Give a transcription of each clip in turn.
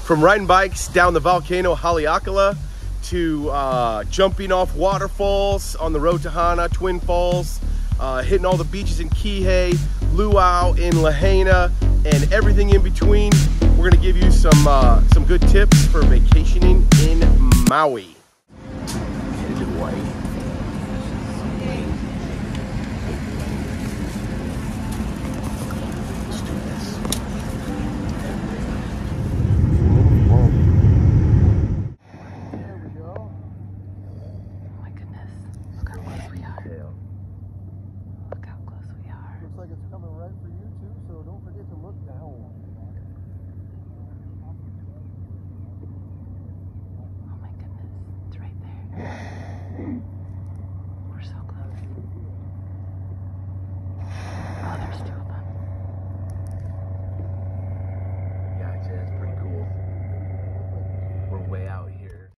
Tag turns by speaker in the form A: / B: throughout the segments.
A: From riding bikes down the Volcano Haleakala to jumping off waterfalls on the road to Hana, Twin Falls, hitting all the beaches in Kihei, Luau, in Lahaina, and everything in between. We're gonna give you some good tips for vacationing in Maui. Headed to Hawaii. Let's do this. There we go.
B: Oh my goodness. Look how close we are. Look how close we are.
A: Looks like it's coming right for you too, so don't forget to look down.
B: Oh my goodness. It's right there. We're so close. Oh, there's two of them.
A: Yeah, it's pretty cool. We're way out here.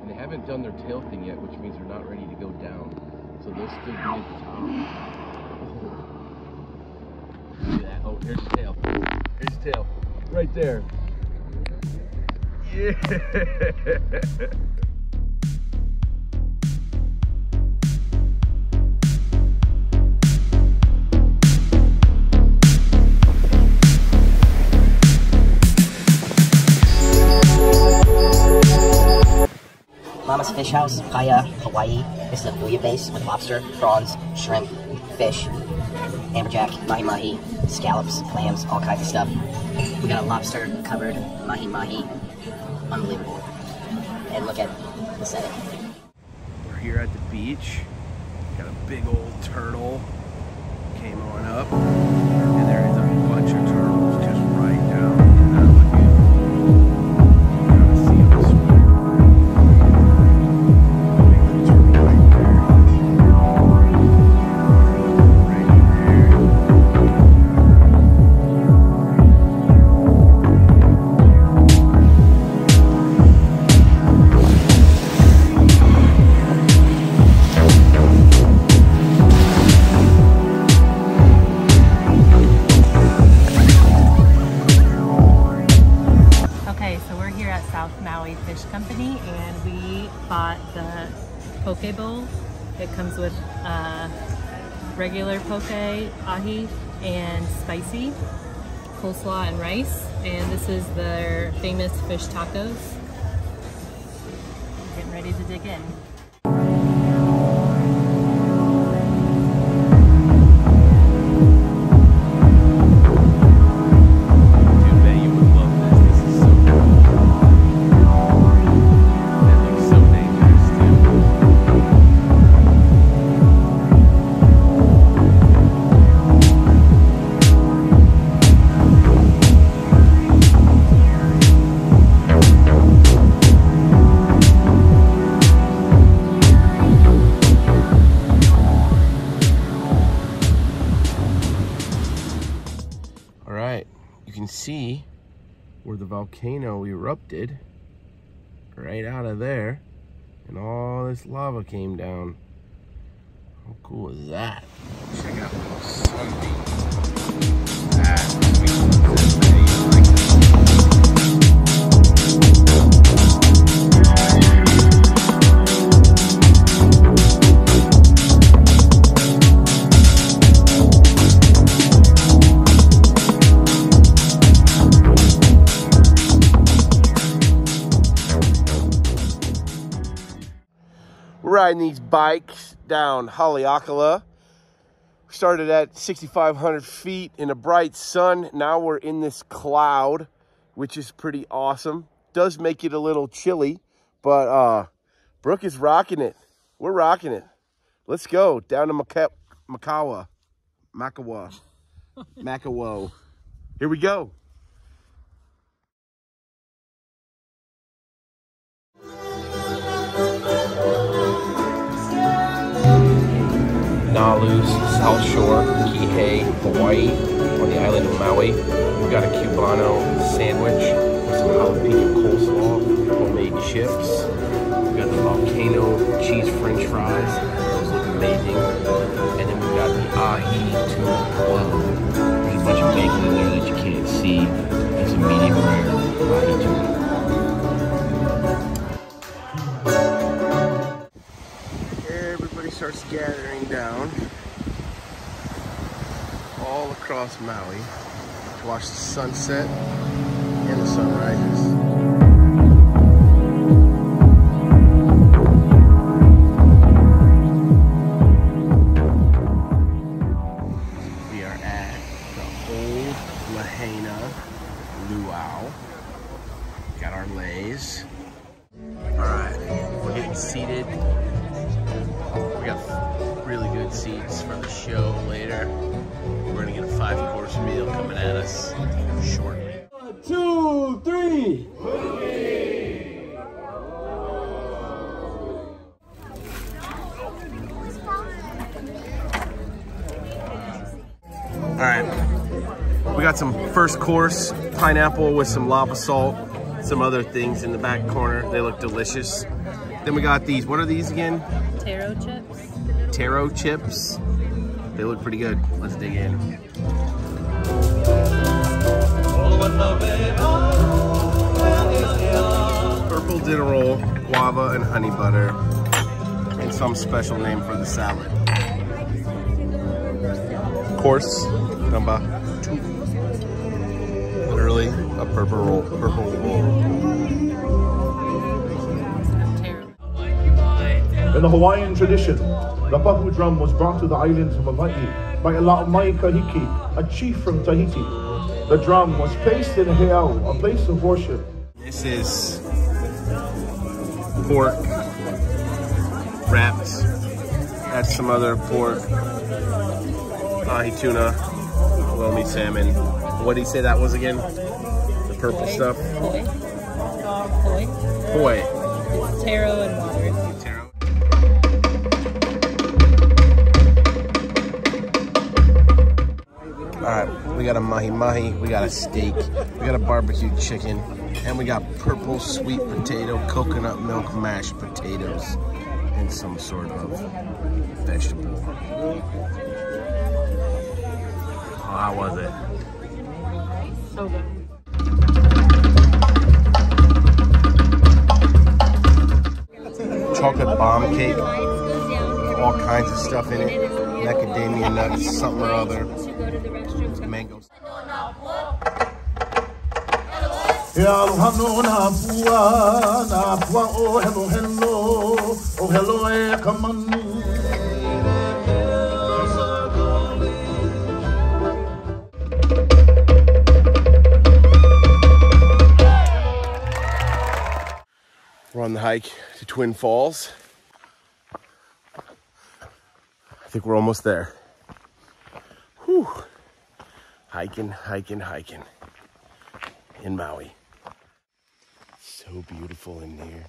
A: And they haven't done their tail thing yet, which means they're not ready to go down. So they'll still be at the top. Oh. Look at that. Oh, here's the tail. Here's the tail. Right there. Yeah.
C: Mama's Fish House, Paia, Hawaii. This is a bouillabaisse with lobster, prawns, shrimp, fish, amberjack, mahi-mahi, scallops, clams, all kinds of stuff. We got a lobster covered mahi-mahi. Unbelievable. And look at the setting.
A: We're here at the beach. Got a big old turtle. Came on up. And there is a bunch of turtles just right down in that lagoon. Gotta see them swim.
B: And we bought the poke bowl. It comes with regular poke, ahi, and spicy, coleslaw and rice. And this is their famous fish tacos. Getting ready to dig in. You can see where the volcano erupted right out of there, and all this lava came down. How cool is that? Check out the sunbeam. That's sweet. Riding these bikes down Haleakala. We started at 6,500 feet in a bright sun. Now we're in this cloud, which is pretty awesome. Does make it a little chilly, but Brooke is rocking it. We're rocking it. Let's go down to Makawa. Here we go. Nalu's South Shore, Kihei, Hawaii, on the island of Maui. We've got a Cubano sandwich with some jalapeno coleslaw, homemade chips. We've got the volcano cheese french fries. Those look amazing. And then we've got the ahi tuna. Whoa. There's a bunch of bacon in there that you can't see. It's a medium rare. across Maui to watch the sunset and the sunrises. We are at the old Lahaina Luau. Got our lays. All right, we're getting seated. We got really good seats for the show later. We're gonna get a 5-course meal coming at us shortly.
D: 1, 2, 3.
B: All right, we got some first course pineapple with some lava salt, some other things in the back corner. They look delicious. Then we got these, what are these again?
E: Taro chips.
B: Taro chips. They look pretty good. Let's dig in. Purple dinner roll, guava and honey butter, and some special name for the salad. Course number 2. Literally a purple roll.
F: In the Hawaiian tradition, the pahu drum was brought to the islands of Hawaii by Mai Kahiki, a chief from Tahiti. The drum was placed in a heiau, a place of worship.
B: This is pork wrapped. That's some other pork, ahi tuna, lomi salmon. What did he say that was again? The purple stuff?
E: Poi.
B: Poi.
E: It's taro and water.
B: Taro. Alright, we got a mahi-mahi, we got a steak, we got a barbecued chicken, and we got purple sweet potato, coconut milk mashed potatoes, and some sort of vegetable. Oh, how was it?
E: So good.
B: Chocolate bomb cake, all kinds of stuff in it, macadamia nuts, something or other, mangoes.
F: Oh hello, come on.
B: We're on the hike to Twin Falls. I think we're almost there. Whew. Hiking in Maui. So beautiful in here.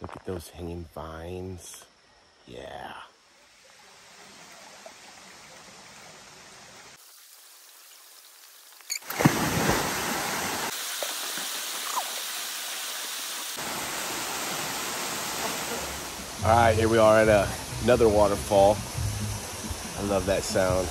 B: Look at those hanging vines. Yeah. All right, here we are at another waterfall. I love that sound.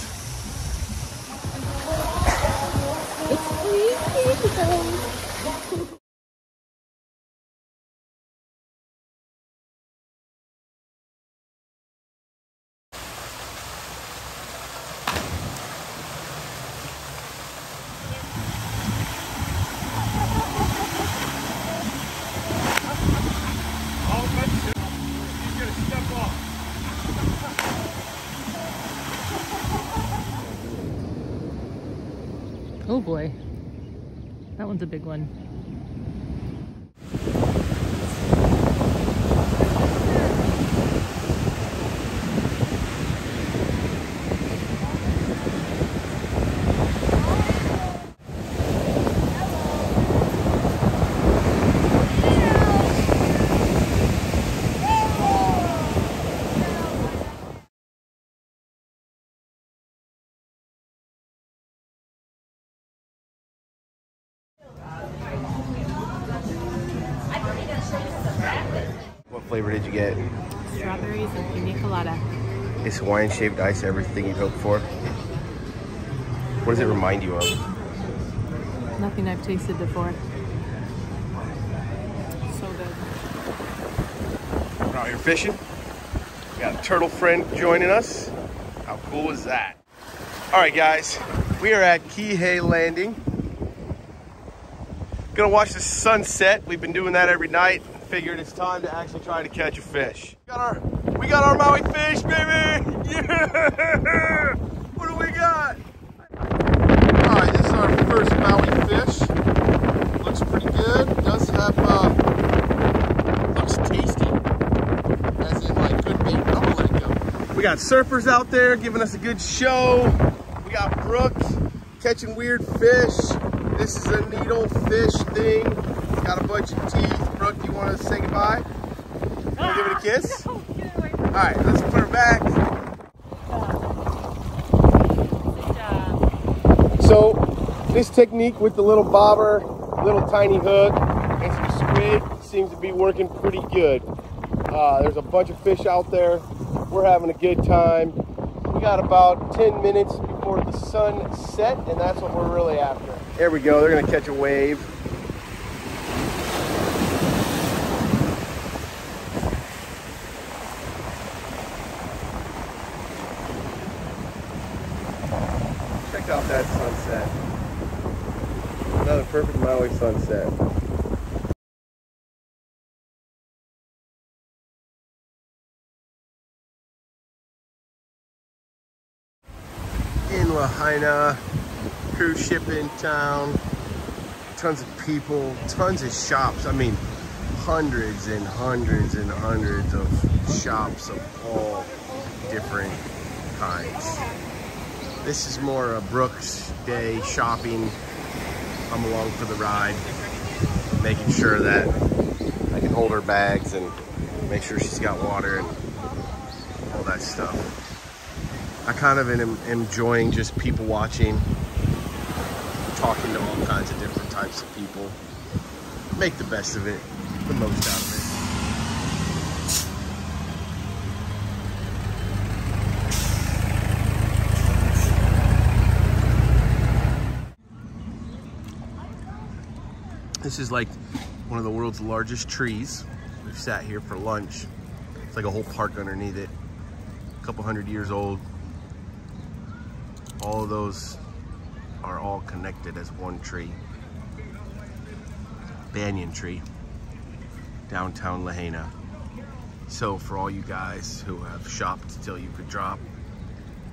E: Oh boy. That one's a big one.
B: What flavor did you get?
E: Strawberries and pina colada.
B: Is Hawaiian shaved ice everything you'd hoped for? What does it remind you of?
E: Nothing I've tasted before. So good.
B: We're out here fishing. We got a turtle friend joining us. How cool is that? All right, guys. We are at Kihei Landing. Gonna watch the sunset. We've been doing that every night. Figured it's time to actually try to catch a fish. We got our Maui fish, baby! Yeah! What do we got? All right, this is our first Maui fish. Looks pretty good. Does have, looks tasty. As in, like, good bait. I'm gonna let it go. We got surfers out there giving us a good show. We got Brooks catching weird fish. This is a needlefish thing. It's got a bunch of teeth. Brooke, do you want to say goodbye? You want to give it a kiss? No, get it away from me. All right, let's put her back. So, this technique with the little bobber, little tiny hook, and some squid seems to be working pretty good. There's a bunch of fish out there. We're having a good time. We got about 10 minutes before the sun set, and that's what we're really after. There we go, they're gonna catch a wave. Check out that sunset. Another perfect Maui sunset. In Lahaina, cruise ship in town, tons of people, tons of shops. I mean, hundreds and hundreds and hundreds of shops of all different kinds. This is more a Brooks day shopping. I'm along for the ride, making sure that I can hold her bags and make sure she's got water and all that stuff. I kind of am enjoying just people watching, talking to all kinds of different types of people. Make the best of it, the most out of it. This is like one of the world's largest trees. We've sat here for lunch. It's like a whole park underneath it. A couple hundred years old. All of those are all connected as one tree. Banyan tree, downtown Lahaina. So for all you guys who have shopped till you could drop,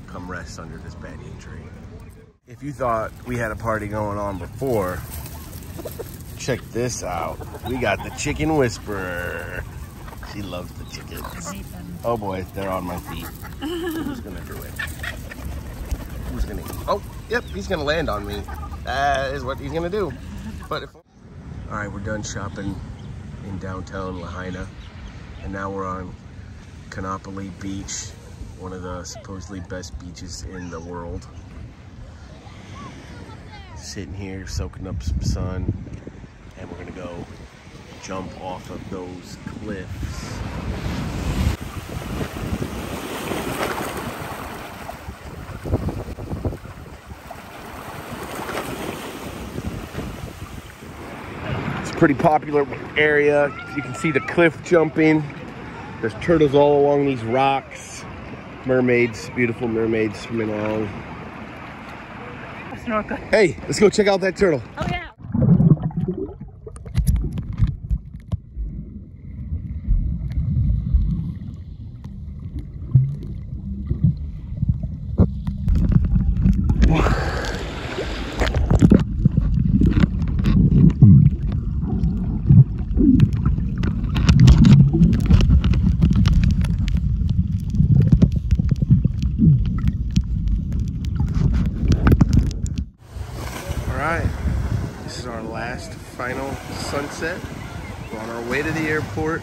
B: come rest under this banyan tree. If you thought we had a party going on before, check this out. We got the chicken whisperer. She loves the chickens. Oh boy, they're on my feet. Who's gonna do it? Who's gonna eat? Oh, yep, he's gonna land on me. That is what he's gonna do. But if... All right, we're done shopping in downtown Lahaina, and now we're on KAANAPALI Beach, one of the supposedly best beaches in the world. Sitting here, soaking up some sun, and we're gonna go jump off of those cliffs. Pretty popular area. You can see the cliff jumping. There's turtles all along these rocks. Mermaids, beautiful mermaids swimming along.
E: Snorkel.
B: Hey, let's go check out that turtle.
E: Oh yeah.
B: This is our last final sunset. We're on our way to the airport,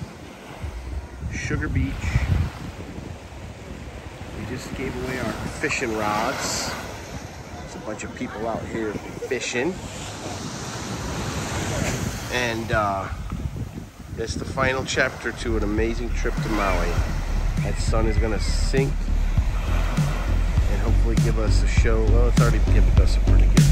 B: Sugar Beach. We just gave away our fishing rods. There's a bunch of people out here fishing. And it's the final chapter to an amazing trip to Maui. That sun is gonna sink and hopefully give us a show. Well, it's already given us a pretty good